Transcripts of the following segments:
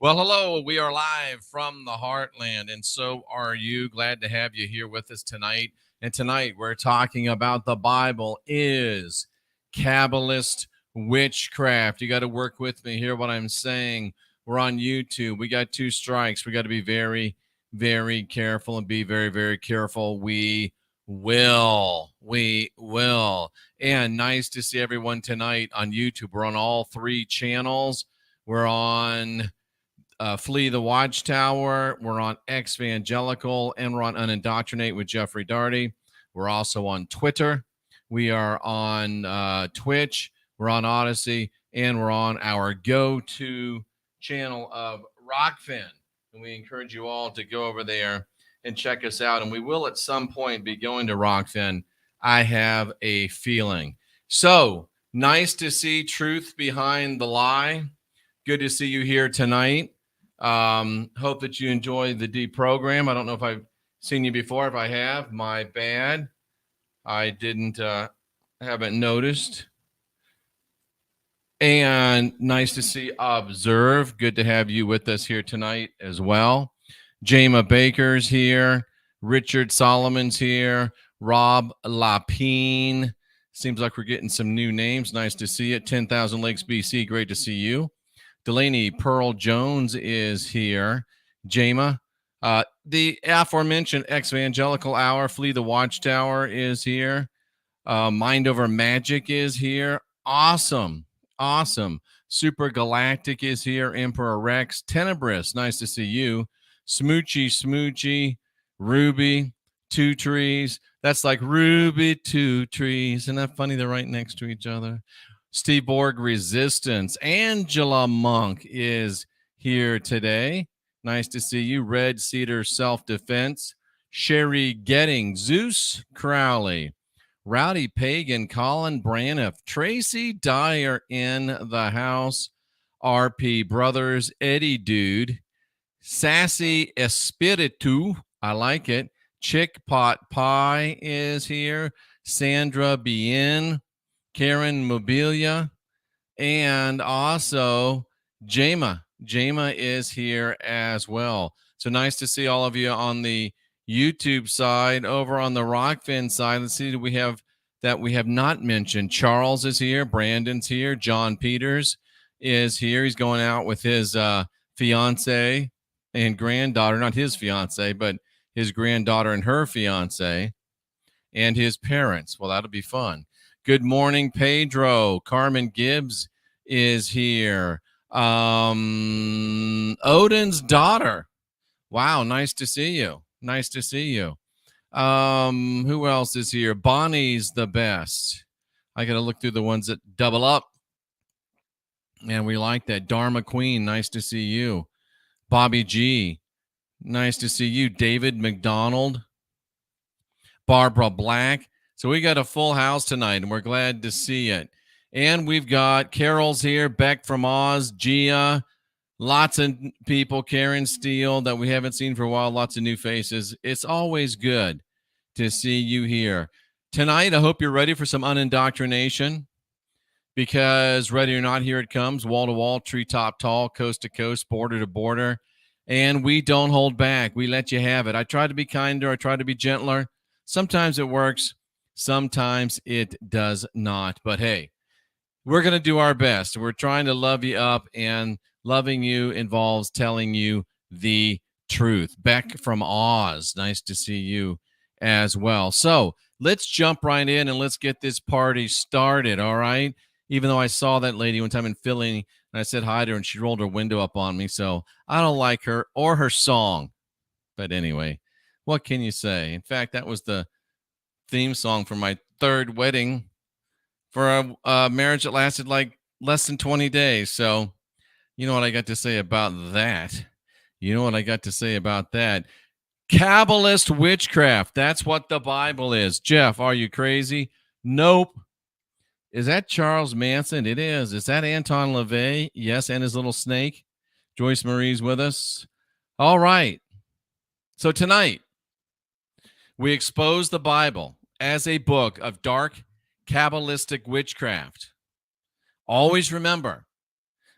Well, hello. We are live from the Heartland, and so are you. Glad to have you here with us tonight. And tonight we're talking about the Bible is Kabbalist witchcraft. You got to work with me, hear what I'm saying. We're on YouTube. We got 2 strikes. We got to be very, very careful and be very, very careful. We will. And nice to see everyone tonight on YouTube. We're on all 3 channels. We're on Flee the Watchtower. We're on Evangelical, and we're on Unindoctrinate with Jeffrey Darty. We're also on Twitter. We are on Twitch. We're on Odyssey, and we're on our go-to channel of Rockfin. And we encourage you all to go over there and check us out. And we will at some point be going to Rockfin. I have a feeling. So nice to see truth behind the lie. Good to see you here tonight. Hope that you enjoy the deep program. I don't know if I've seen you before. If I have, my bad. I didn't haven't noticed. And nice to see Observe. Good to have you with us here tonight as well. Jama Baker's here. Richard Solomon's here. Rob Lapine. Seems like we're getting some new names. Nice to see it. 10,000 Lakes, BC. Great to see you. Delaney Pearl Jones is here. Jama, the aforementioned Evangelical Hour, Flee the Watchtower is here. Mind Over Magic is here. Awesome. Super Galactic is here. Emperor Rex. Tenebrous, nice to see you. Smoochy, Ruby, 2 trees. That's like Ruby, 2 trees. Isn't that funny? They're right next to each other. Steve Borg Resistance. Angela Monk is here today. Nice to see you. Red Cedar Self-Defense. Sherry Getting. Zeus Crowley. Rowdy Pagan. Colin Braniff. Tracy Dyer in the house. RP Brothers. Eddie Dude. Sassy Espiritu. I like it. Chick Pot Pie is here. Sandra Bien. Karen Mobilia, and also Jama. Jama is here as well. So nice to see all of you on the YouTube side. Over on the Rockfin side, let's see, we have not mentioned. Charles is here. Brandon's here. John Peters is here. He's going out with his fiance and granddaughter. Not his fiance, but his granddaughter and her fiance and his parents. Well, that'll be fun. Good morning, Pedro. Carmen Gibbs is here. Odin's daughter. Wow, nice to see you. Who else is here? Bonnie's the best. I got to look through the ones that double up. And we like that. Dharma Queen, nice to see you. Bobby G, nice to see you. David McDonald. Barbara Black. So we got a full house tonight, and we're glad to see it. And we've got Carol's here, Beck from Oz, Gia, lots of people, Karen Steele that we haven't seen for a while, lots of new faces. It's always good to see you here. Tonight, I hope you're ready for some unindoctrination, because ready or not, here it comes, wall to wall, treetop tall, coast to coast, border to border, and we don't hold back. We let you have it. I try to be kinder. I try to be gentler. Sometimes it works. Sometimes it does not. But hey, we're going to do our best. We're trying to love you up, and loving you involves telling you the truth. Beck from Oz, nice to see you as well. So let's jump right in and let's get this party started, all right? Even though I saw that lady one time in Philly, and I said hi to her, and she rolled her window up on me, so I don't like her or her song. But anyway, what can you say? In fact, that was the theme song for my 3rd wedding for a marriage that lasted like less than 20 days. So you know what I got to say about that? Kabbalist witchcraft. That's what the Bible is. Jeff, are you crazy? Nope. Is that Charles Manson? It is. Is that Anton LaVey? Yes, and his little snake. Joyce Marie's with us. All right. So tonight, we expose the Bible as a book of dark Kabbalistic witchcraft. Always remember,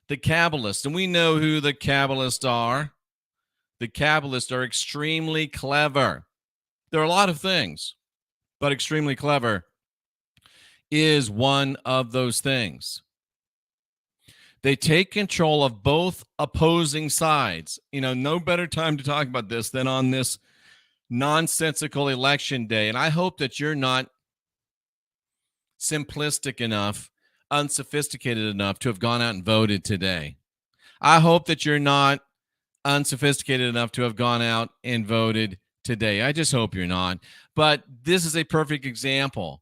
the Kabbalists. And we know who the Kabbalists are. The Kabbalists are extremely clever. There are a lot of things, but extremely clever is one of those things. They take control of both opposing sides. You know, no better time to talk about this than on this nonsensical election day. And I hope that you're not simplistic enough, unsophisticated enough to have gone out and voted today. I hope that you're not unsophisticated enough to have gone out and voted today. I just hope you're not. But this is a perfect example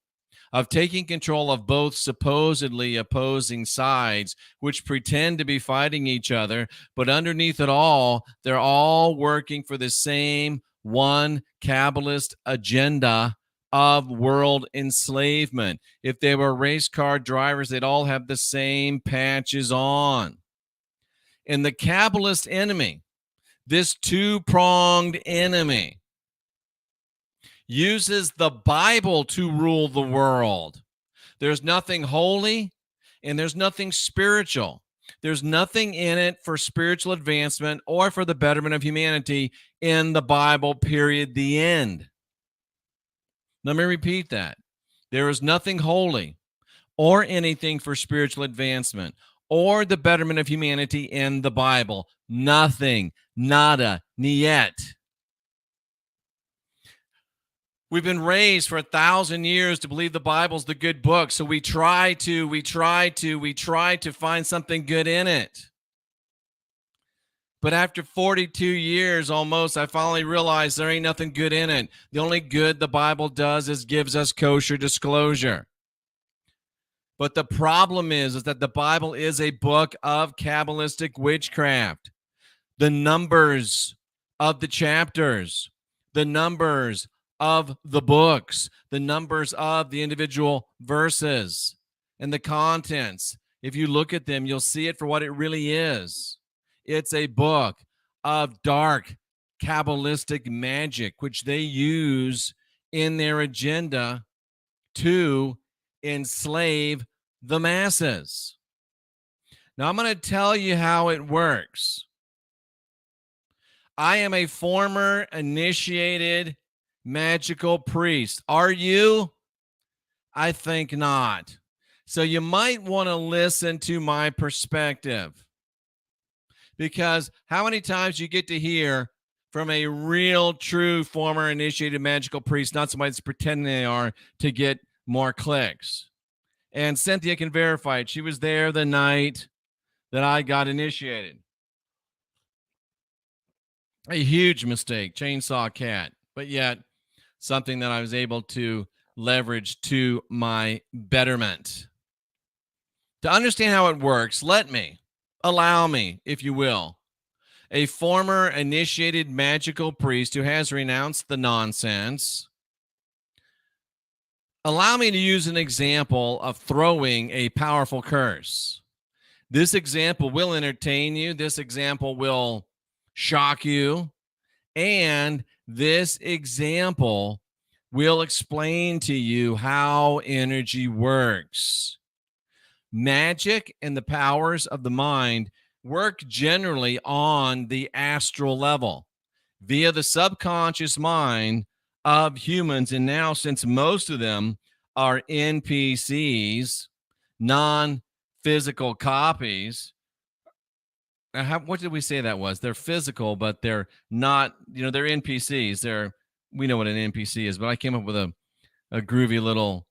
of taking control of both supposedly opposing sides, which pretend to be fighting each other, but underneath it all, they're all working for the same one Kabbalist agenda of world enslavement. If they were race car drivers, they'd all have the same patches on. And the Kabbalist enemy, this two-pronged enemy, uses the Bible to rule the world. There's nothing holy and there's nothing spiritual. There's nothing in it for spiritual advancement or for the betterment of humanity in the Bible, period, the end. Let me repeat that. There is nothing holy or anything for spiritual advancement or the betterment of humanity in the Bible. Nothing. Nada. Niet. We've been raised for 1,000 years to believe the Bible's the good book. So we try to find something good in it. But after 42 years almost, I finally realized there ain't nothing good in it. The only good the Bible does is gives us kosher disclosure. But the problem is that the Bible is a book of Kabbalistic witchcraft. The numbers of the chapters, the numbers of the books, the numbers of the individual verses, and the contents. If you look at them, you'll see it for what it really is. It's a book of dark Kabbalistic magic, which they use in their agenda to enslave the masses. Now, I'm going to tell you how it works. I am a former initiated magical priest. Are you? I think not. So you might want to listen to my perspective. Because how many times you get to hear from a real, true, former initiated magical priest, not somebody that's pretending they are, to get more clicks? And Cynthia can verify it. She was there the night that I got initiated. A huge mistake, chainsaw cat, but yet something that I was able to leverage to my betterment. To understand how it works, allow me, if you will, a former initiated magical priest who has renounced the nonsense. Allow me to use an example of throwing a powerful curse. This example will entertain you. This example will shock you. And this example will explain to you how energy works. Magic and the powers of the mind work generally on the astral level via the subconscious mind of humans. And now, since most of them are NPCs, non-physical copies, what did we say that was? They're physical, but they're not, they're NPCs. We know what an NPC is, but I came up with a groovy little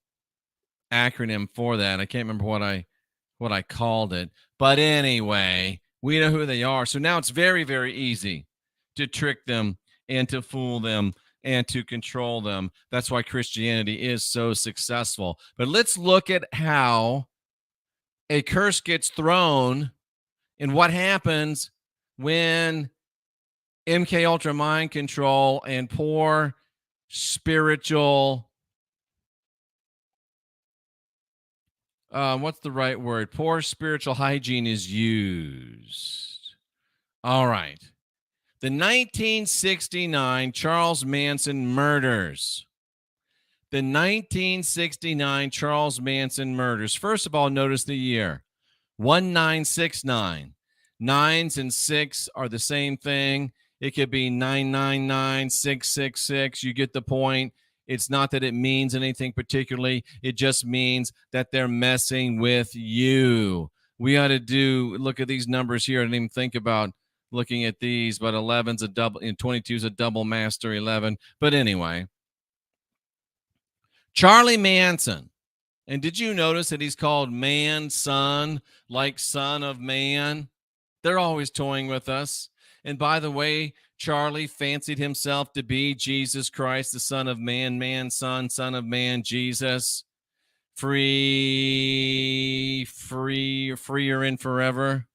acronym for that. I can't remember what I called it. But anyway, we know who they are. So now it's very, very easy to trick them and to fool them and to control them. That's why Christianity is so successful. But let's look at how a curse gets thrown and what happens when MK Ultra mind control and poor spiritual, what's the right word? Poor spiritual hygiene is used. All right. The 1969 Charles Manson murders. The 1969 Charles Manson murders. First of all, notice the year. 1969. Nines and six are the same thing. It could be 999, 666. You get the point. It's not that it means anything particularly. It just means that they're messing with you. We ought to look at these numbers here. I didn't even think about looking at these, but 11's a double, and 22 is a double master 11. But anyway, Charlie Manson. And did you notice that he's called Man, Son, like Son of Man? They're always toying with us. And by the way, Charlie fancied himself to be Jesus Christ, the Son of Man, Man, Son, Son of Man, Jesus. Freer in forever.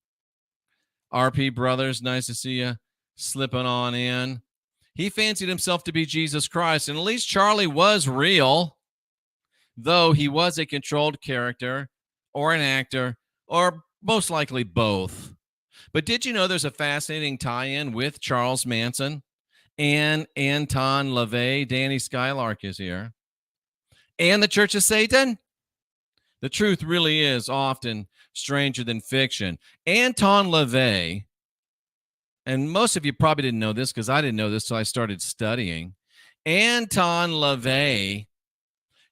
RP Brothers, nice to see you slipping on in. He fancied himself to be Jesus Christ, and at least Charlie was real, though he was a controlled character or an actor, or most likely both. But did you know there's a fascinating tie-in with Charles Manson and Anton LaVey? Danny Skylark is here. And the Church of Satan? The truth really is often stranger than fiction. Anton LaVey, and most of you probably didn't know this because I didn't know this till I started studying. Anton LaVey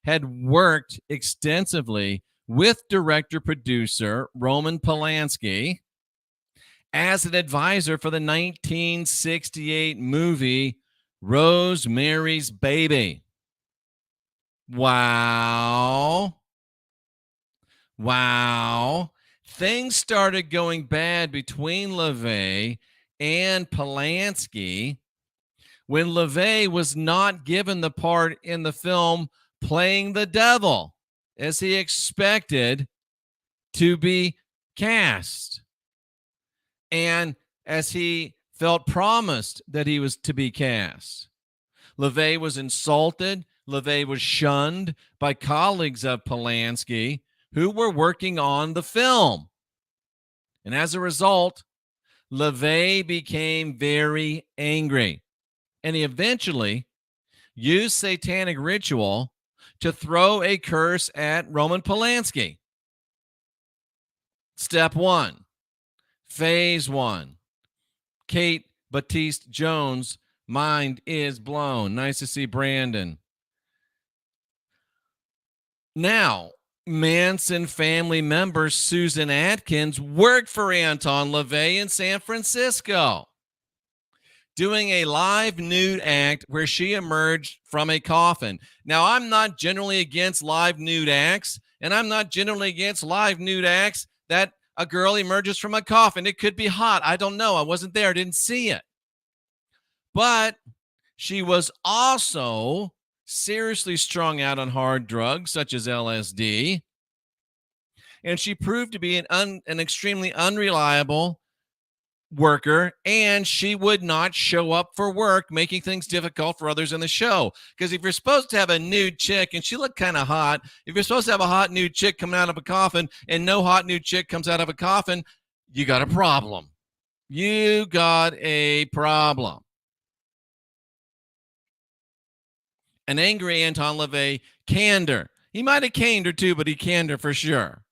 had worked extensively with director-producer Roman Polanski as an advisor for the 1968 movie Rosemary's Baby. Wow. Things started going bad between LaVey and Polanski when LaVey was not given the part in the film playing the devil as he expected to be cast, and as he felt promised that he was to be cast. LaVey was insulted. LaVey was shunned by colleagues of Polanski who were working on the film. And as a result, LaVey became very angry, and he eventually used satanic ritual to throw a curse at Roman Polanski. Step one, phase one. Kate Batiste Jones, mind is blown. Nice to see Brandon. Now, Manson family member Susan Atkins worked for Anton LaVey in San Francisco, doing a live nude act where she emerged from a coffin. Now, I'm not generally against live nude acts, and I'm not generally against live nude acts that a girl emerges from a coffin. It could be hot. I don't know. I wasn't there. Didn't see it. But she was also seriously strung out on hard drugs such as LSD. And she proved to be an extremely unreliable worker, and she would not show up for work, making things difficult for others in the show. Because if you're supposed to have a nude chick, and she looked kind of hot, if you're supposed to have a hot nude chick coming out of a coffin, and no hot nude chick comes out of a coffin, you got a problem. You got a problem. An angry Anton LaVey canned her. He might have caned her too, but he canned her for sure.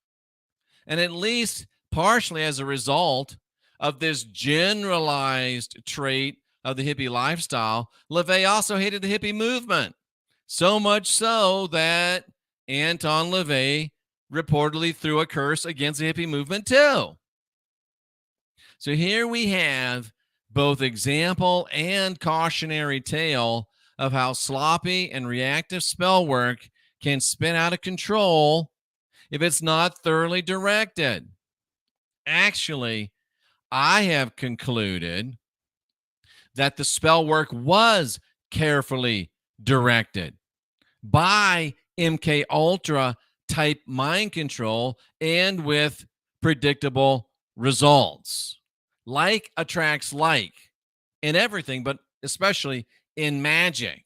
And at least partially as a result of this generalized trait of the hippie lifestyle, LaVey also hated the hippie movement. So much so that Anton LaVey reportedly threw a curse against the hippie movement too. So here we have both example and cautionary tale of how sloppy and reactive spell work can spin out of control if it's not thoroughly directed. Actually, I have concluded that the spell work was carefully directed by MK Ultra type mind control and with predictable results. Like attracts like in everything, but especially in magic.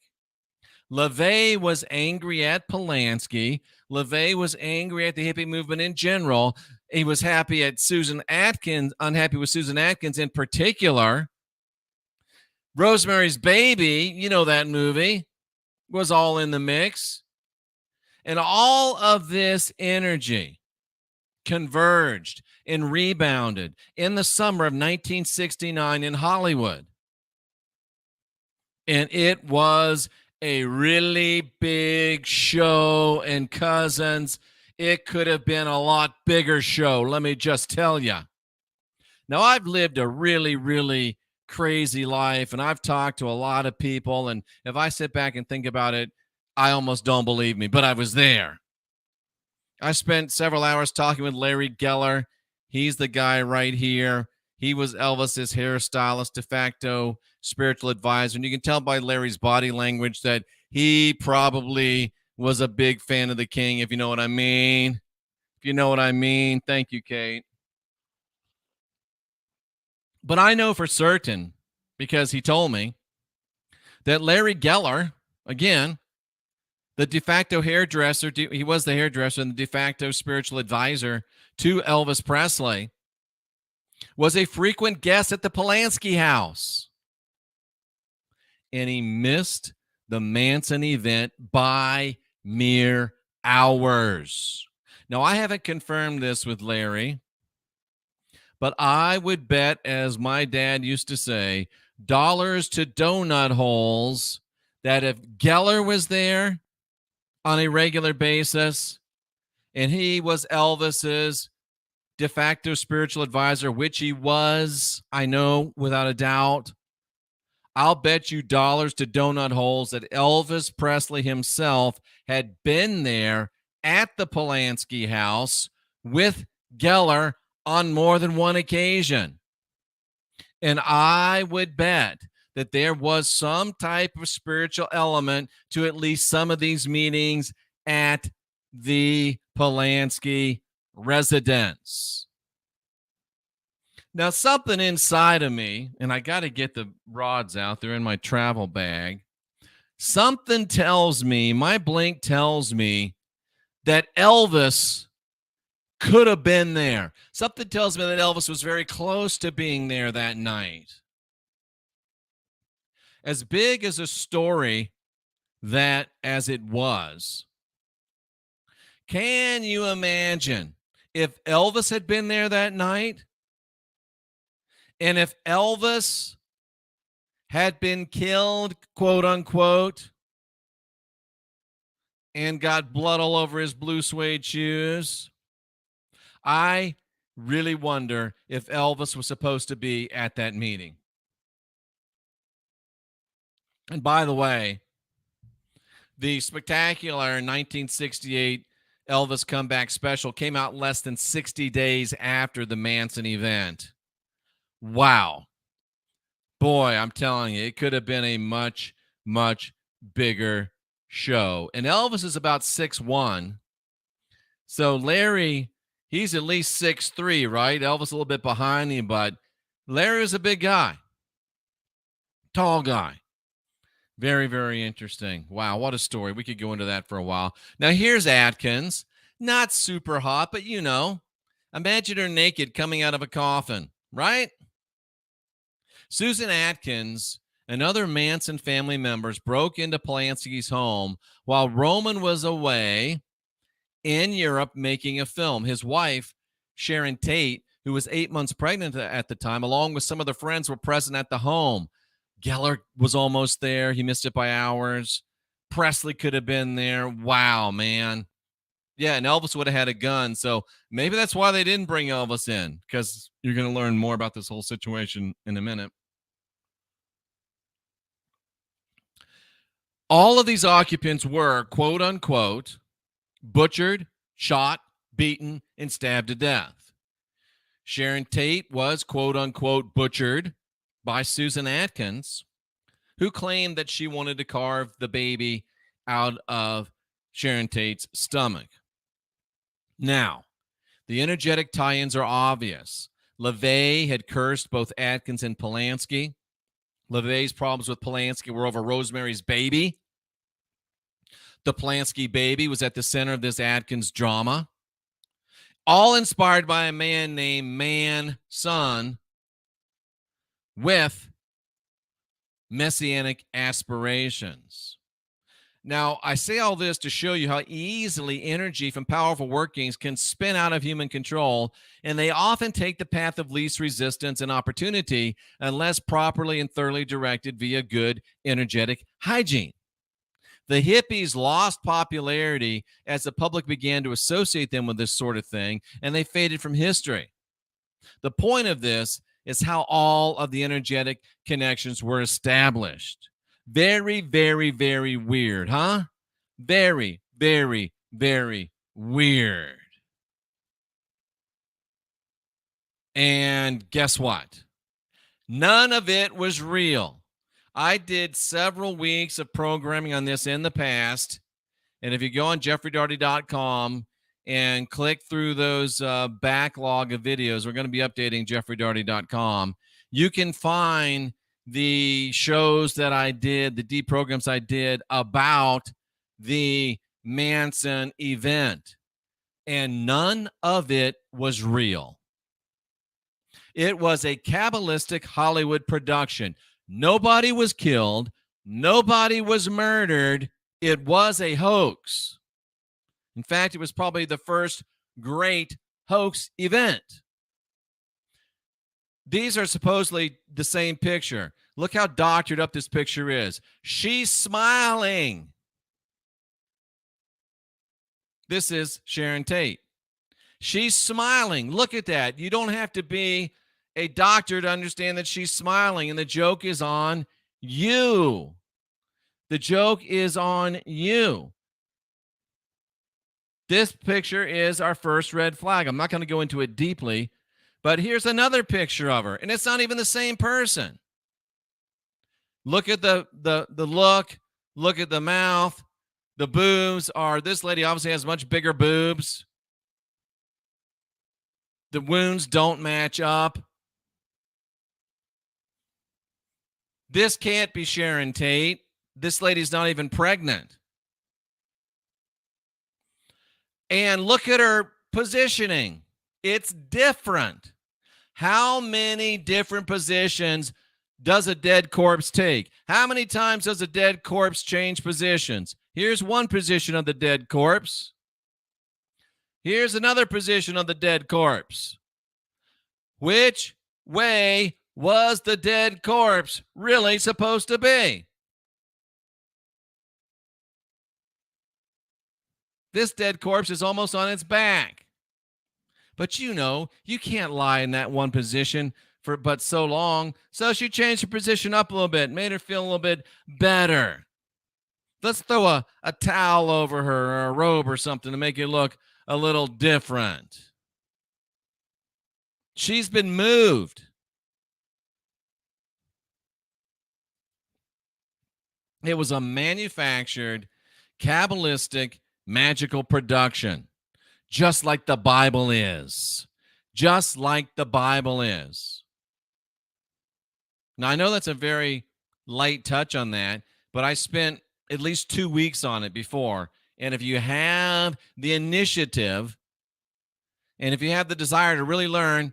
LaVey was angry at Polanski. LaVey was angry at the hippie movement in general. He was happy at Susan Atkins, unhappy with Susan Atkins in particular. Rosemary's Baby, you know that movie, was all in the mix. And all of this energy converged and rebounded in the summer of 1969 in Hollywood. And it was a really big show. And Cousins, it could have been a lot bigger show, let me just tell you. Now, I've lived a really, really crazy life, and I've talked to a lot of people. And if I sit back and think about it, I almost don't believe me, but I was there. I spent several hours talking with Larry Geller. He's the guy right here. He was Elvis's hairstylist, de facto spiritual advisor. And you can tell by Larry's body language that he probably was a big fan of the king, if you know what I mean. If you know what I mean. Thank you, Kate. But I know for certain, because he told me, that Larry Geller, again, the de facto hairdresser, he was the hairdresser and the de facto spiritual advisor to Elvis Presley, was a frequent guest at the Polanski house. And he missed the Manson event by mere hours. Now, I haven't confirmed this with Larry, but I would bet, as my dad used to say, dollars to donut holes, that if Geller was there on a regular basis and he was Elvis's de facto spiritual advisor, which he was, I know without a doubt, I'll bet you dollars to donut holes that Elvis Presley himself had been there at the Polanski house with Geller on more than one occasion. And I would bet that there was some type of spiritual element to at least some of these meetings at the Polanski residence. Now, something inside of me, and I got to get the rods out there in my travel bag. Something tells me, my blink tells me, that Elvis could have been there. Something tells me that Elvis was very close to being there that night. As big as a story that as it was, can you imagine if Elvis had been there that night? And if Elvis had been killed, quote unquote, and got blood all over his blue suede shoes, I really wonder if Elvis was supposed to be at that meeting. And by the way, the spectacular 1968 Elvis Comeback Special came out less than 60 days after the Manson event. Wow. Boy, I'm telling you, it could have been a much, much bigger show. And Elvis is about 6'1". So Larry, he's at least 6'3", right? Elvis a little bit behind him, but Larry is a big guy. Tall guy. Very, very interesting. Wow, what a story. We could go into that for a while. Now, here's Atkins. Not super hot, but you know, imagine her naked coming out of a coffin, right? Susan Atkins and other Manson family members broke into Polanski's home while Roman was away in Europe making a film. His wife, Sharon Tate, who was 8 months pregnant at the time, along with some of the friends, were present at the home. Geller was almost there. He missed it by hours. Presley could have been there. Wow, man. Yeah, and Elvis would have had a gun. So maybe that's why they didn't bring Elvis in, because you're going to learn more about this whole situation in a minute. All of these occupants were, quote unquote, butchered, shot, beaten, and stabbed to death. Sharon Tate was, quote unquote, butchered by Susan Atkins, who claimed that she wanted to carve the baby out of Sharon Tate's stomach. Now, the energetic tie-ins are obvious. LaVey had cursed both Atkins and Polanski. LaVey's problems with Polanski were over Rosemary's Baby. The Polanski baby was at the center of this Atkins drama, all inspired by a man named Man-Son with messianic aspirations. Now, I say all this to show you how easily energy from powerful workings can spin out of human control, and they often take the path of least resistance and opportunity unless properly and thoroughly directed via good energetic hygiene. The hippies lost popularity as the public began to associate them with this sort of thing, and they faded from history. The point of this is how all of the energetic connections were established. Very, very, very weird, huh? Very, very, very weird. And guess what? None of it was real. I did several weeks of programming on this in the past. And if you go on jeffreydarty.com and click through those backlog of videos, we're going to be updating jeffreydarty.com. You can find the shows that I did, the deprograms I did about the Manson event. And none of it was real. It was a Kabbalistic Hollywood production. Nobody was killed. Nobody was murdered. It was a hoax. In fact, it was probably the first great hoax event. These are supposedly the same picture. Look how doctored up this picture is. She's smiling. This is Sharon Tate. She's smiling. Look at that. You don't have to be a doctor to understand that she's smiling, and the joke is on you. The joke is on you. This picture is our first red flag. I'm not going to go into it deeply, but here's another picture of her, and it's not even the same person. Look at the look. Look at the mouth. The boobs are, this lady obviously has much bigger boobs. The wounds don't match up. This can't be Sharon Tate. This lady's not even pregnant. And look at her positioning. It's different. How many different positions does a dead corpse take? How many times does a dead corpse change positions? Here's one position of the dead corpse. Here's another position of the dead corpse. Which way was the dead corpse really supposed to be? This dead corpse is almost on its back. But you know, you can't lie in that one position for but so long. So she changed her position up a little bit, made her feel a little bit better. Let's throw a towel over her or a robe or something to make it look a little different. She's been moved. It was a manufactured, Kabbalistic, magical production, just like the Bible is. Just like the Bible is. Now, I know that's a very light touch on that, but I spent at least 2 weeks on it before. And if you have the initiative and if you have the desire to really learn,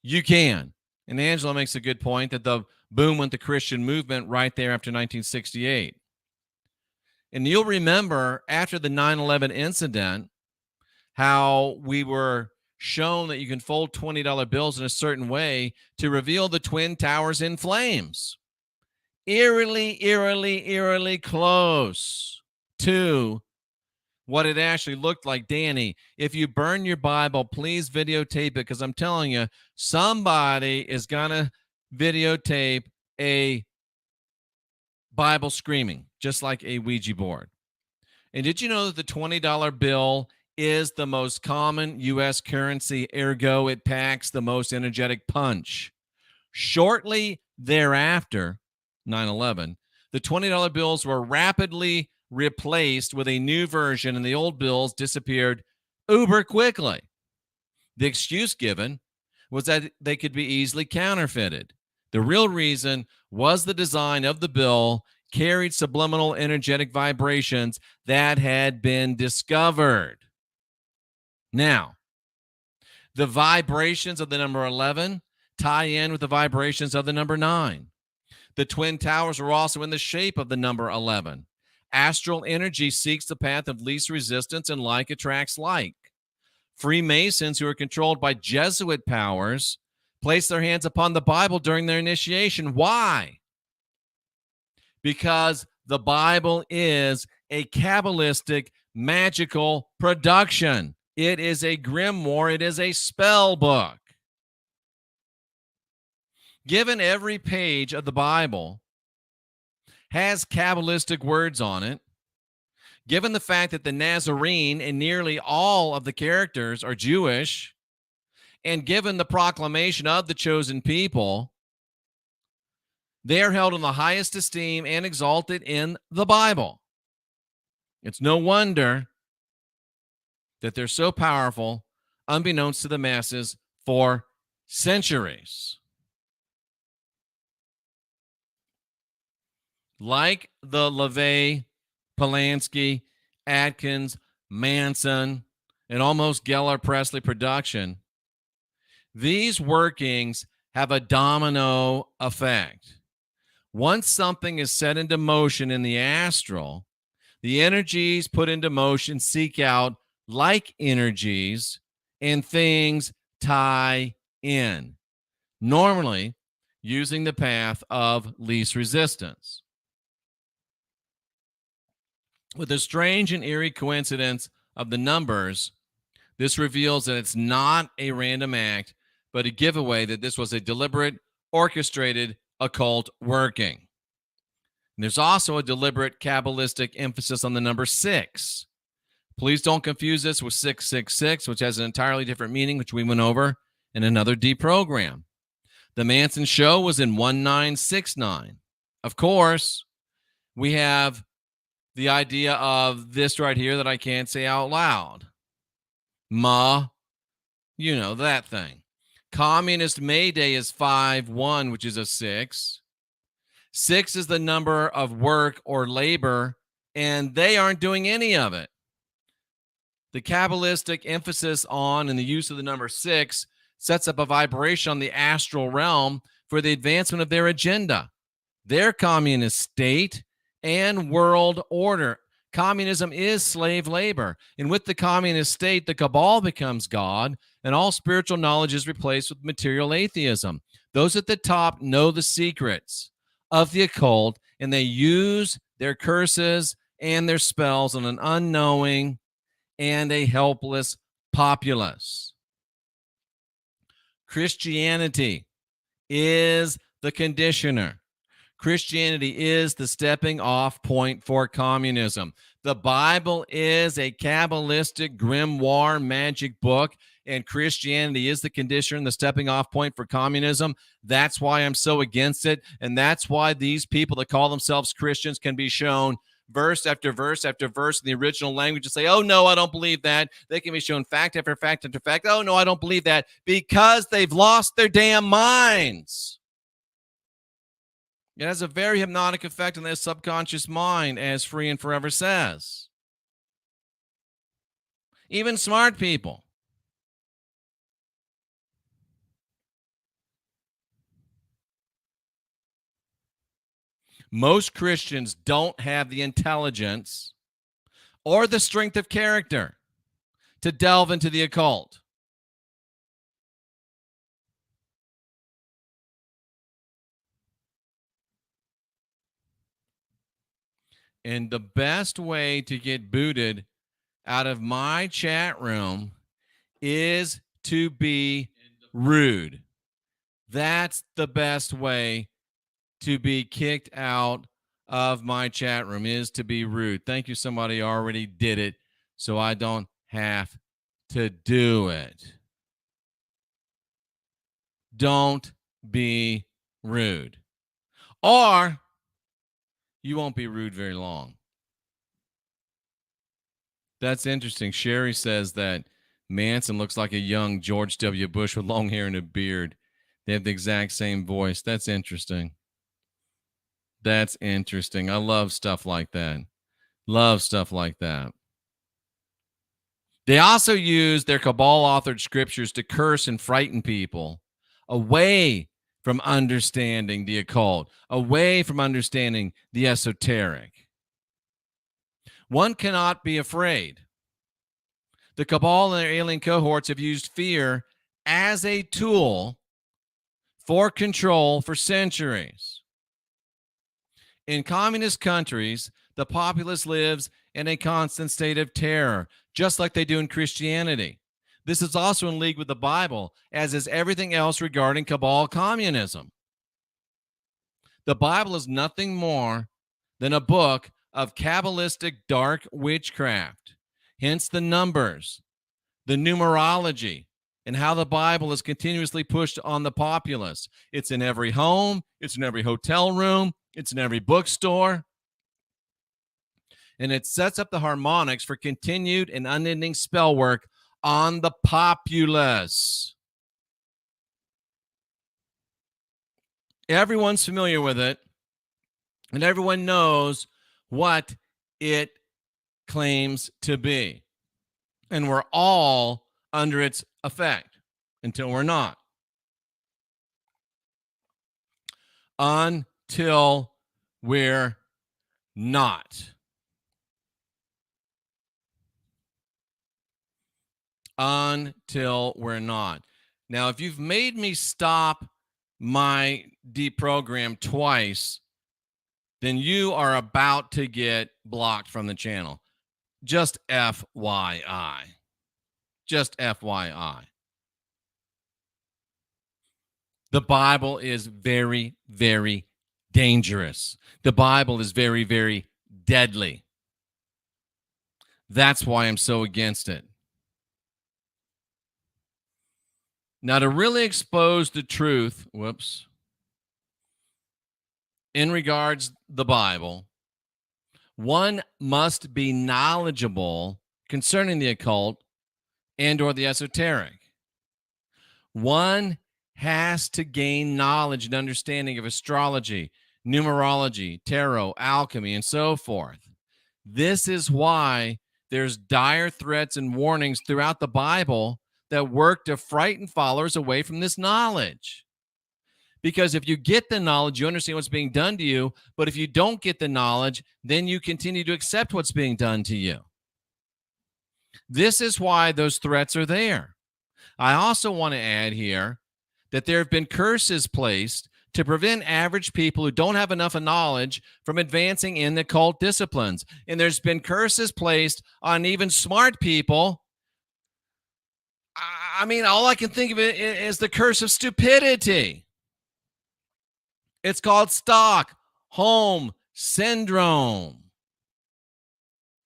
you can. And Angela makes a good point that the boom went the Christian movement right there after 1968. And you'll remember after the 9/11 incident, how we were shown that you can fold $20 bills in a certain way to reveal the Twin Towers in flames. Eerily, eerily, eerily close to what it actually looked like. Danny, if you burn your Bible, please videotape it, because I'm telling you, somebody is going to videotape a Bible screaming, just like a Ouija board. And did you know that the $20 bill is the most common U.S. currency, ergo it packs the most energetic punch? Shortly thereafter, 9/11, the $20 bills were rapidly replaced with a new version, and the old bills disappeared uber quickly. The excuse given was that they could be easily counterfeited. The real reason was the design of the bill carried subliminal energetic vibrations that had been discovered. Now, the vibrations of the number 11 tie in with the vibrations of the number 9. The Twin Towers were also in the shape of the number 11. Astral energy seeks the path of least resistance, and like attracts like. Freemasons who are controlled by Jesuit powers place their hands upon the Bible during their initiation. Why? Because the Bible is a Kabbalistic, magical production. It is a grimoire. It is a spell book. Given every page of the Bible has Kabbalistic words on it, given the fact that the Nazarene and nearly all of the characters are Jewish, and given the proclamation of the chosen people, they are held in the highest esteem and exalted in the Bible. It's no wonder that they're so powerful, unbeknownst to the masses, for centuries. Like the LaVey, Polanski, Atkins, Manson, and almost Geller Presley production, these workings have a domino effect. Once something is set into motion in the astral, the energies put into motion seek out like energies, and things tie in, normally using the path of least resistance. With a strange and eerie coincidence of the numbers, this reveals that it's not a random act, but a giveaway that this was a deliberate, orchestrated, occult working. And there's also a deliberate Kabbalistic emphasis on the number 6. Please don't confuse this with 666, which has an entirely different meaning, which we went over in another deprogram. The Manson show was in 1969. Of course, we have the idea of this right here that I can't say out loud. You know, that thing. Communist May Day is 5-1, which is a 6. 6 is the number of work or labor, and they aren't doing any of it. The Kabbalistic emphasis on and the use of the number 6 sets up a vibration on the astral realm for the advancement of their agenda, their communist state and world order. Communism is slave labor. And with the communist state, the cabal becomes God, and all spiritual knowledge is replaced with material atheism. Those at the top know the secrets of the occult, and they use their curses and their spells on an unknowing and a helpless populace. Christianity is the conditioner. Christianity is the stepping off point for communism. The Bible is a Kabbalistic grimoire magic book, and Christianity is the conditioner and the stepping off point for communism. That's why I'm so against it, and that's why these people that call themselves Christians can be shown verse after verse after verse in the original language and say, oh, no, I don't believe that. They can be shown fact after fact after fact. Oh, no, I don't believe that, because they've lost their damn minds. It has a very hypnotic effect on their subconscious mind, as Free and Forever says. Even smart people. Most Christians don't have the intelligence or the strength of character to delve into the occult. And the best way to get booted out of my chat room is to be rude. That's the best way to be kicked out of my chat room, is to be rude. Thank you. Somebody already did it, so I don't have to do it. Don't be rude. Or you won't be rude very long. That's interesting. Sherry says that Manson looks like a young George W. Bush with long hair and a beard. They have the exact same voice. That's interesting. That's interesting. I love stuff like that. Love stuff like that. They also use their cabal-authored scriptures to curse and frighten people away from understanding the occult, away from understanding the esoteric. One cannot be afraid. The cabal and their alien cohorts have used fear as a tool for control for centuries. In communist countries, the populace lives in a constant state of terror, just like they do in Christianity. This is also in league with the Bible, as is everything else regarding cabal communism. The Bible is nothing more than a book of Kabbalistic dark witchcraft, hence the numbers, the numerology, and how the Bible is continuously pushed on the populace. It's in every home, it's in every hotel room, it's in every bookstore. And it sets up the harmonics for continued and unending spell work on the populace. Everyone's familiar with it, and everyone knows what it claims to be. And we're all under its effect until we're not. Until we're not. Until we're not. Now, if you've made me stop my deprogram twice, then you are about to get blocked from the channel. Just FYI. Just FYI. The Bible is very, very dangerous. The Bible is very, very deadly. That's why I'm so against it. Now, to really expose the truth, in regards the Bible, one must be knowledgeable concerning the occult and or the esoteric. One has to gain knowledge and understanding of astrology, numerology, tarot, alchemy, and so forth. This is why there's dire threats and warnings throughout the Bible that work to frighten followers away from this knowledge. Because if you get the knowledge, you understand what's being done to you. But if you don't get the knowledge, then you continue to accept what's being done to you. This is why those threats are there. I also want to add here that there have been curses placed to prevent average people who don't have enough knowledge from advancing in the occult disciplines. And there's been curses placed on even smart people. I mean, all I can think of it is the curse of stupidity. It's called Stockholm Syndrome.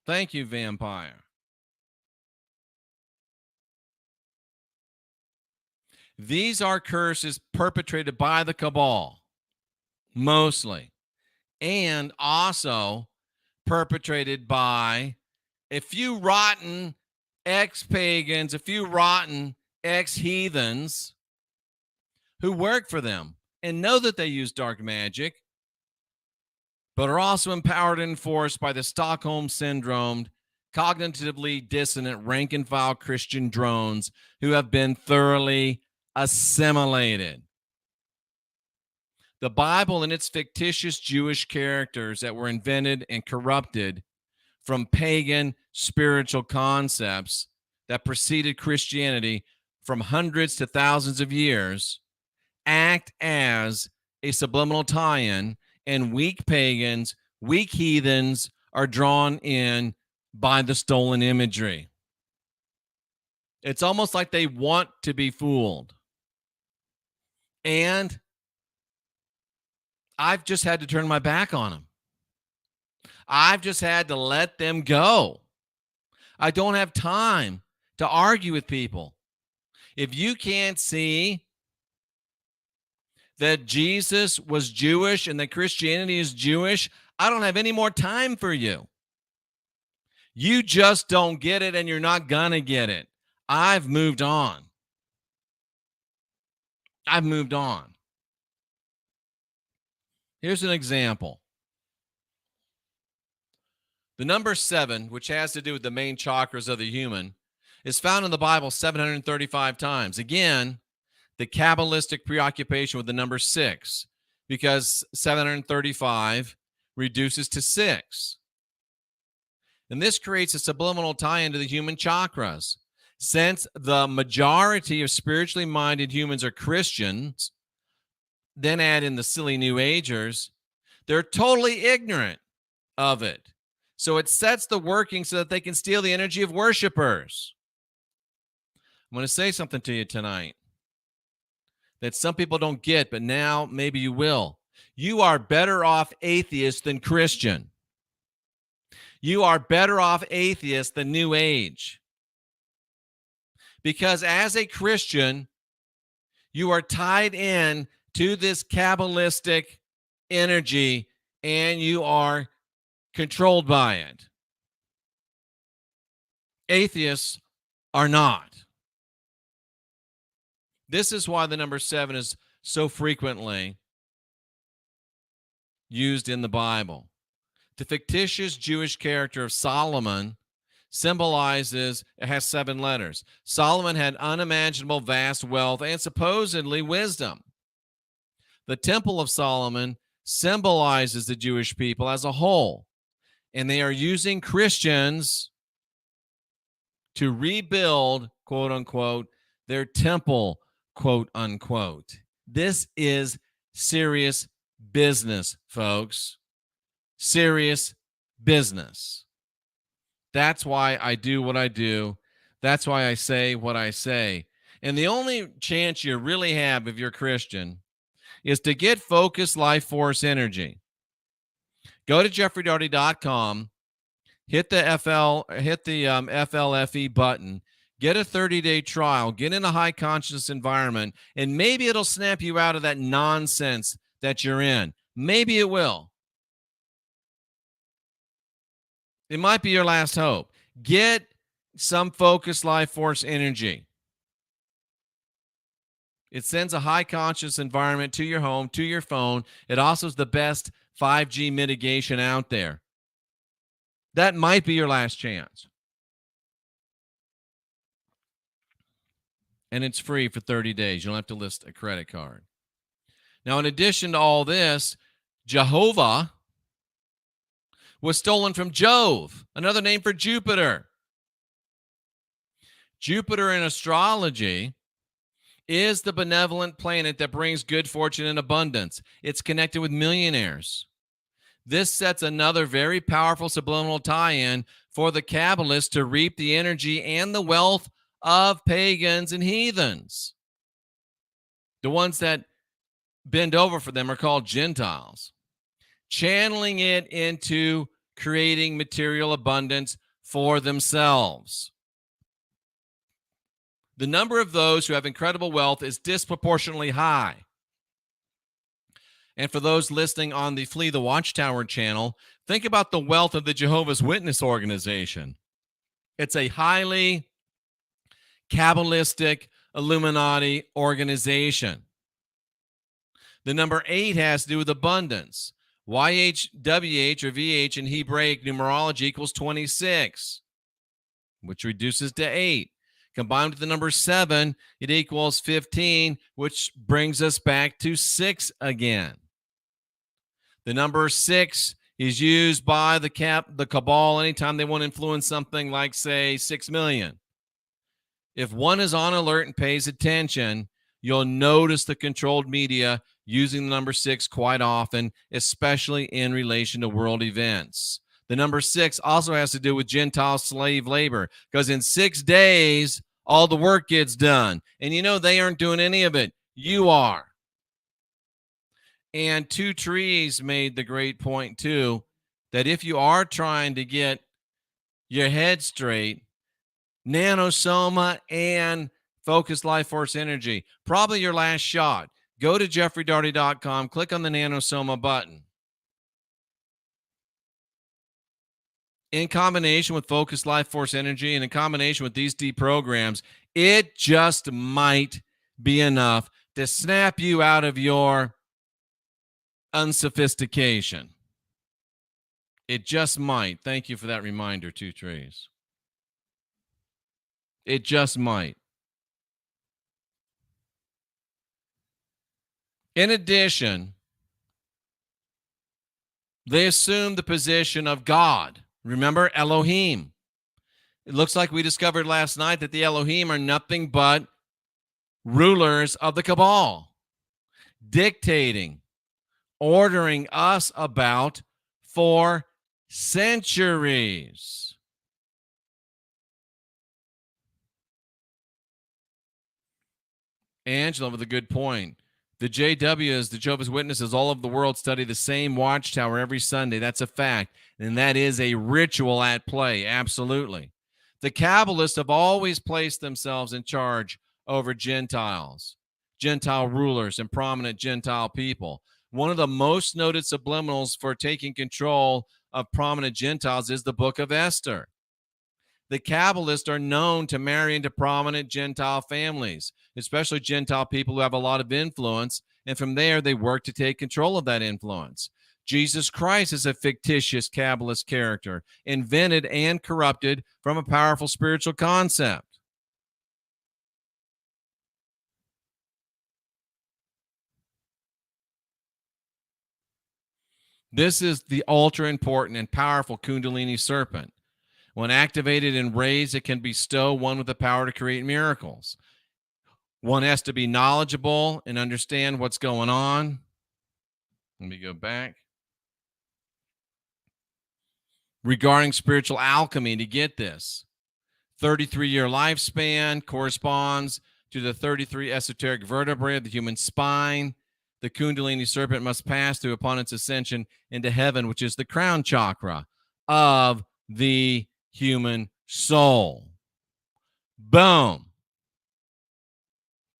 Thank you, Vampire. These are curses perpetrated by the cabal, mostly, and also perpetrated by a few rotten ex-pagans, a few rotten ex-heathens who work for them and know that they use dark magic, but are also empowered and enforced by the Stockholm Syndrome, cognitively dissonant rank-and-file Christian drones who have been thoroughly assimilated. The Bible and its fictitious Jewish characters that were invented and corrupted from pagan spiritual concepts that preceded Christianity from hundreds to thousands of years act as a subliminal tie-in, and weak pagans, weak heathens are drawn in by the stolen imagery. It's almost like they want to be fooled. And I've just had to turn my back on them. I've just had to let them go. I don't have time to argue with people. If you can't see that Jesus was Jewish and that Christianity is Jewish, I don't have any more time for you. You just don't get it, and you're not going to get it. I've moved on. I've moved on. Here's an example. The number 7, which has to do with the main chakras of the human, is found in the Bible 735 times. Again, the Kabbalistic preoccupation with the number 6, because 735 reduces to 6. And this creates a subliminal tie into the human chakras. Since the majority of spiritually minded humans are Christians, then add in the silly New Agers, they're totally ignorant of it. So it sets the working so that they can steal the energy of worshipers. I'm going to say something to you tonight that some people don't get, but now maybe you will. You are better off atheist than Christian. You are better off atheist than New Age. Because as a Christian, you are tied in to this Kabbalistic energy and you are controlled by it. Atheists are not. This is why the number 7 is so frequently used in the Bible. The fictitious Jewish character of Solomon symbolizes, it has 7 letters. Solomon had unimaginable vast wealth and supposedly wisdom. The Temple of Solomon symbolizes the Jewish people as a whole, and they are using Christians to rebuild, quote unquote, their temple, quote unquote. This is serious business, folks. Serious business. That's why I do what I do. That's why I say what I say. And the only chance you really have if you're Christian is to get focused life force energy. Go to jeffreydarty.com, hit the FLFE button, get a 30-day trial, get in a high conscious environment, and maybe it'll snap you out of that nonsense that you're in. Maybe it will. It might be your last hope. Get some focused life force energy. It sends a high conscious environment to your home, to your phone. It also is the best 5G mitigation out there. That might be your last chance. And it's free for 30 days. You don't have to list a credit card. Now, in addition to all this, Jehovah was stolen from Jove, another name for Jupiter. Jupiter in astrology is the benevolent planet that brings good fortune and abundance. It's connected with millionaires. This sets another very powerful subliminal tie-in for the Kabbalists to reap the energy and the wealth of pagans and heathens. The ones that bend over for them are called Gentiles. Channeling it into creating material abundance for themselves. The number of those who have incredible wealth is disproportionately high. And for those listening on the Flee the Watchtower channel, think about the wealth of the Jehovah's Witness organization. It's a highly Kabbalistic Illuminati organization. The number 8 has to do with abundance. YHWH or VH in Hebraic numerology equals 26, which reduces to 8. Combined with the number 7, it equals 15, which brings us back to 6 again. The number 6 is used by the Cabal anytime they want to influence something like, say, 6 million. If one is on alert and pays attention, you'll notice the controlled media using the number 6 quite often, especially in relation to world events. The number 6 also has to do with Gentile slave labor, because in 6 days, all the work gets done. And you know they aren't doing any of it. You are. And Two Trees made the great point, too, that if you are trying to get your head straight, nanosoma and focused life force energy, probably your last shot. Go to jeffreydarty.com, click on the nanosoma button. In combination with focused life force energy and in combination with these deep programs, it just might be enough to snap you out of your unsophistication. It just might. Thank you for that reminder, Two Trees. It just might. In addition, they assume the position of God. Remember Elohim. It looks like we discovered last night that the Elohim are nothing but rulers of the cabal, dictating, ordering us about for centuries. Angela with a good point. The JWs, the Jehovah's Witnesses, all over the world study the same watchtower every Sunday. That's a fact. And that is a ritual at play. Absolutely. The Kabbalists have always placed themselves in charge over Gentiles, Gentile rulers, and prominent Gentile people. One of the most noted subliminals for taking control of prominent Gentiles is the book of Esther. The Kabbalists are known to marry into prominent Gentile families, especially Gentile people who have a lot of influence, and from there they work to take control of that influence. Jesus Christ is a fictitious Kabbalist character, invented and corrupted from a powerful spiritual concept. This is the ultra important and powerful Kundalini serpent. When activated and raised, it can bestow one with the power to create miracles. One has to be knowledgeable and understand what's going on. Let me go back. Regarding spiritual alchemy, to get this, 33-year lifespan corresponds to the 33 esoteric vertebrae of the human spine. The Kundalini serpent must pass through upon its ascension into heaven, which is the crown chakra of the human soul. Boom.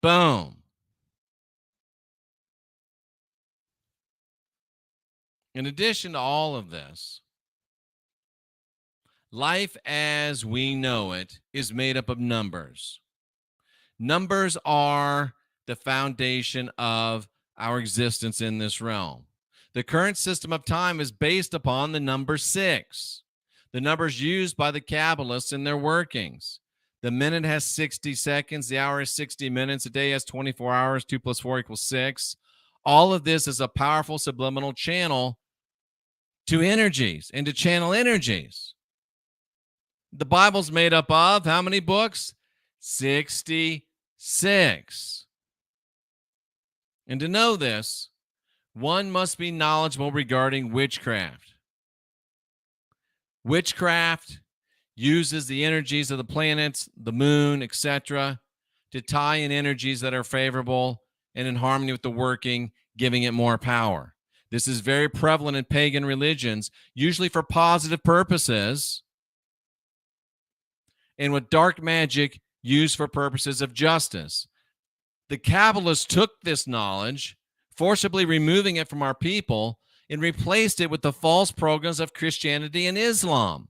Boom. In addition to all of this, life as we know it is made up of numbers. Numbers are the foundation of our existence in this realm. The current system of time is based upon the number 6, the numbers used by the Kabbalists in their workings. The minute has 60 seconds, the hour is 60 minutes, a day has 24 hours, 2 + 4 = 6. All of this is a powerful subliminal channel to energies and to channel energies. The Bible's made up of how many books? 66. And to know this, one must be knowledgeable regarding witchcraft. Witchcraft uses the energies of the planets, the moon, etc., to tie in energies that are favorable and in harmony with the working, giving it more power. This is very prevalent in pagan religions, usually for positive purposes, and with dark magic used for purposes of justice. The Kabbalists took this knowledge, forcibly removing it from our people, and replaced it with the false programs of Christianity and Islam.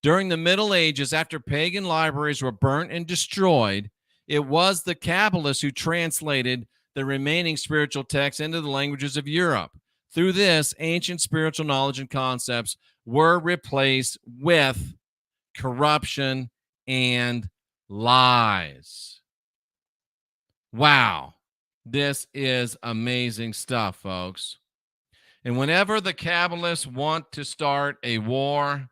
During the Middle Ages, after pagan libraries were burnt and destroyed, it was the Kabbalists who translated the remaining spiritual texts into the languages of Europe. Through this, ancient spiritual knowledge and concepts were replaced with corruption and lies. Wow. This is amazing stuff, folks. And whenever the Kabbalists want to start a war,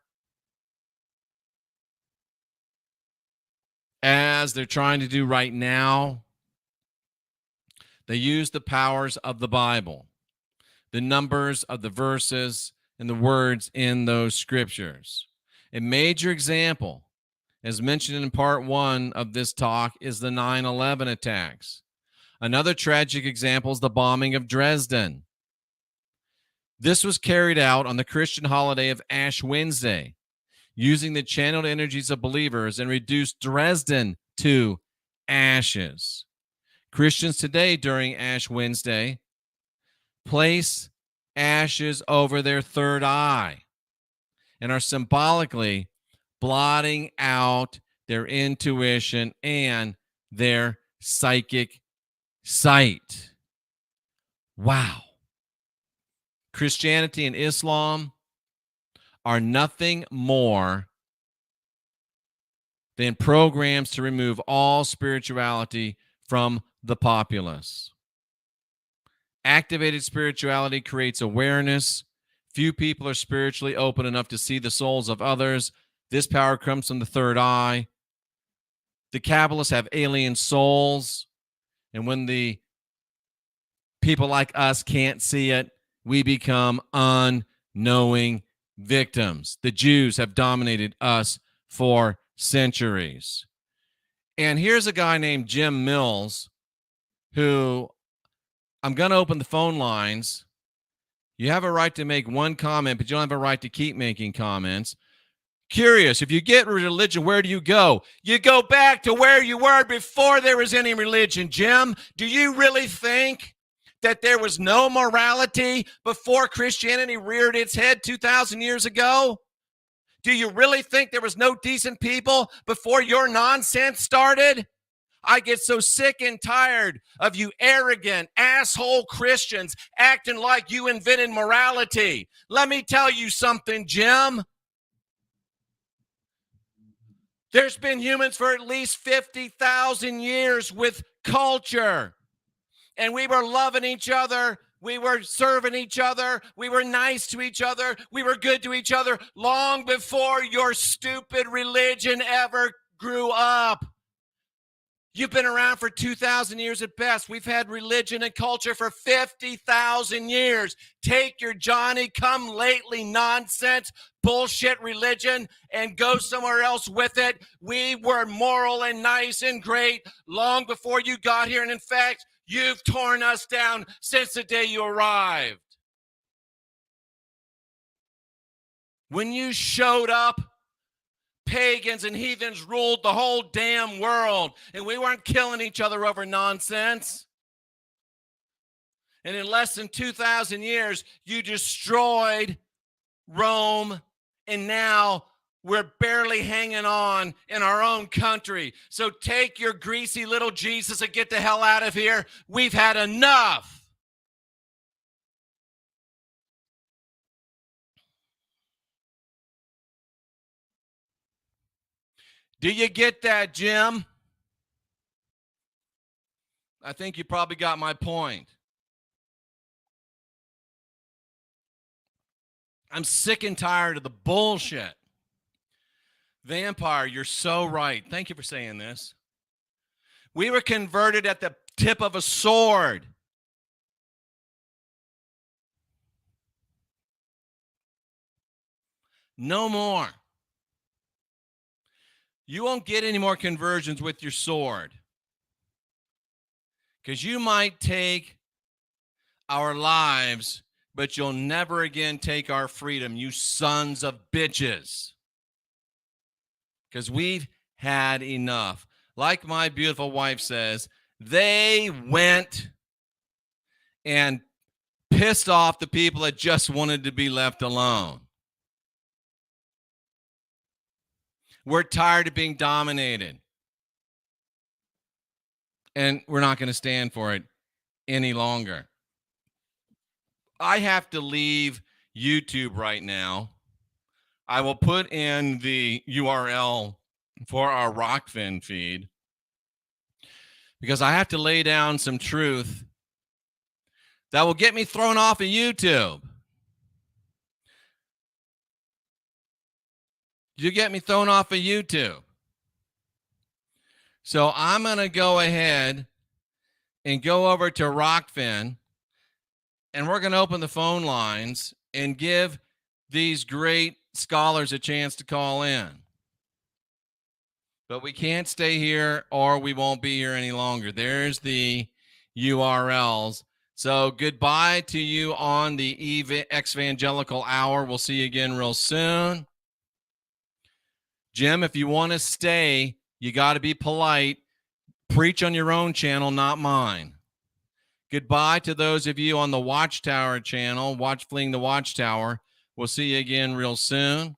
as they're trying to do right now, they use the powers of the Bible, the numbers of the verses and the words in those scriptures. A major example, as mentioned in part 1 of this talk, is the 9/11 attacks. Another tragic example is the bombing of Dresden. This was carried out on the Christian holiday of Ash Wednesday, using the channeled energies of believers, and reduced Dresden to ashes. Christians today, during Ash Wednesday, place ashes over their third eye and are symbolically blotting out their intuition and their psychic sight. Wow. Christianity and Islam are nothing more than programs to remove all spirituality from the populace. Activated spirituality creates awareness, Few people are spiritually open enough to see the souls of others. This power comes from the third eye. The Kabbalists have alien souls. And when the people like us can't see it, we become unknowing victims. The Jews have dominated us for centuries. And here's a guy named Jim Mills, who I'm going to open the phone lines. You have a right to make one comment, but you don't have a right to keep making comments. Curious, if you get religion, where do you go? You go back to where you were before there was any religion, Jim. Do you really think that there was no morality before Christianity reared its head 2,000 years ago? Do you really think there was no decent people before your nonsense started? I get so sick and tired of you arrogant asshole Christians acting like you invented morality. Let me tell you something, Jim. There's been humans for at least 50,000 years with culture. And we were loving each other. We were serving each other. We were nice to each other. We were good to each other long before your stupid religion ever grew up. You've been around for 2,000 years at best. We've had religion and culture for 50,000 years. Take your Johnny-come-lately nonsense, bullshit religion and go somewhere else with it. We were moral and nice and great long before you got here. And in fact, you've torn us down since the day you arrived. When you showed up, pagans and heathens ruled the whole damn world, and we weren't killing each other over nonsense. And in less than 2,000 years, you destroyed Rome, and now we're barely hanging on in our own country. So take your greasy little Jesus and get the hell out of here. We've had enough. Do you get that, Jim? I think you probably got my point. I'm sick and tired of the bullshit. Vampire, you're so right. Thank you for saying this. We were converted at the tip of a sword. No more. You won't get any more conversions with your sword. Because you might take our lives, but you'll never again take our freedom, you sons of bitches. Because we've had enough. Like my beautiful wife says, they went and pissed off the people that just wanted to be left alone. We're tired of being dominated. And we're not going to stand for it any longer. I have to leave YouTube right now. I will put in the URL for our Rockfin feed because I have to lay down some truth that will get me thrown off of YouTube. You get me thrown off of YouTube. So I'm going to go ahead and go over to Rockfin, and we're going to open the phone lines and give these great scholars a chance to call in. But we can't stay here or we won't be here any longer. There's the URLs. So goodbye to you on the Evangelical Hour. We'll see you again real soon. Jim, if you want to stay, you got to be polite. Preach on your own channel, not mine. Goodbye to those of you on the Watchtower channel, Fleeing the Watchtower. We'll see you again real soon.